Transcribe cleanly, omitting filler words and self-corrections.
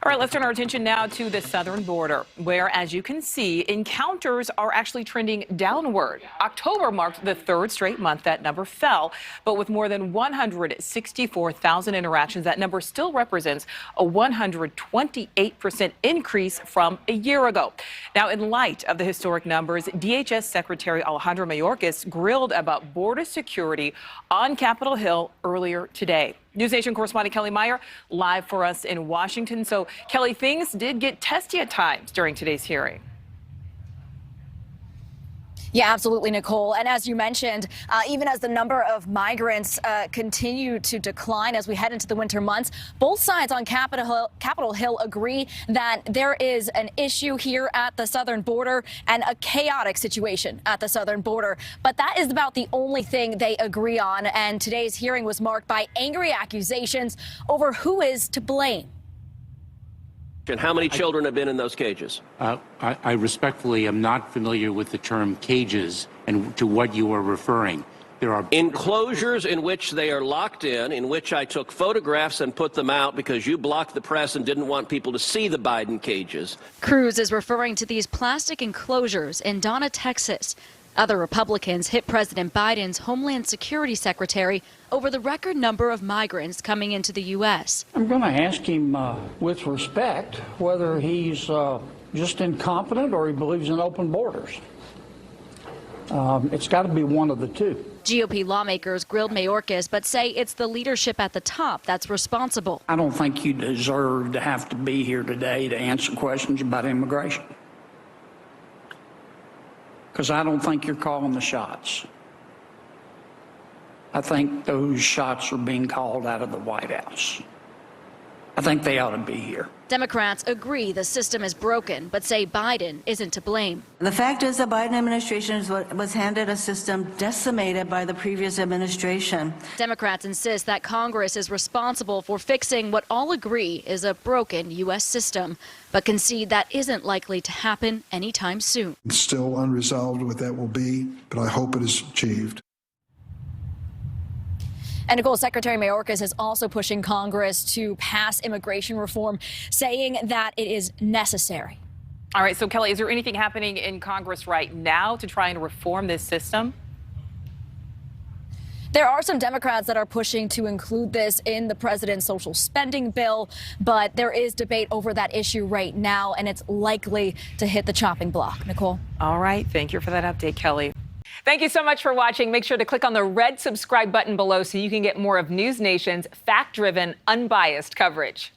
All right, let's turn our attention now to the southern border, where, as you can see, encounters are actually trending downward. October marked the third straight month that number fell, but with more than 164,000 interactions, that number still represents a 128% increase from a year ago. Now, in light of the historic numbers, DHS Secretary Alejandro Mayorkas grilled about border security on Capitol Hill earlier today. NewsNation correspondent Kelly Meyer live for us in Washington. So, Kelly, things did get testy at times during today's hearing. Yeah, absolutely, Nicole. And as you mentioned, even as the number of migrants continue to decline as we head into the winter months, both sides on Capitol Hill agree that there is an issue here at the southern border and a chaotic situation at the southern border. But that is about the only thing they agree on. And today's hearing was marked by angry accusations over who is to blame. And how many children have been in those cages? I respectfully am not familiar with the term cages and to what you are referring. There are enclosures in which they are locked in which I took photographs and put them out because you blocked the press and didn't want people to see the Biden cages. Cruz is referring to these plastic enclosures in Donna, Texas. Other Republicans hit President Biden's Homeland Security Secretary over the record number of migrants coming into the U.S. I'm going to ask him with respect whether he's just incompetent or he believes in open borders. It's got to be one of the two. GOP lawmakers grilled Mayorkas, but say it's the leadership at the top that's responsible. I don't think you deserve to have to be here today to answer questions about immigration, because I don't think you're calling the shots. I think those shots are being called out of the White House. I think they ought to be here. Democrats agree the system is broken, but say Biden isn't to blame. The fact is the Biden administration was handed a system decimated by the previous administration. Democrats insist that Congress is responsible for fixing what all agree is a broken U.S. system, but concede that isn't likely to happen anytime soon. It's still unresolved what that will be, but I hope it is achieved. And Nicole, Secretary Mayorkas is also pushing Congress to pass immigration reform, saying that it is necessary. All right, so Kelly, is there anything happening in Congress right now to try and reform this system? There are some Democrats that are pushing to include this in the president's social spending bill, but there is debate over that issue right now, and it's likely to hit the chopping block. Nicole? All right, thank you for that update, Kelly. Thank you so much for watching. Make sure to click on the red subscribe button below so you can get more of NewsNation's fact-driven, unbiased coverage.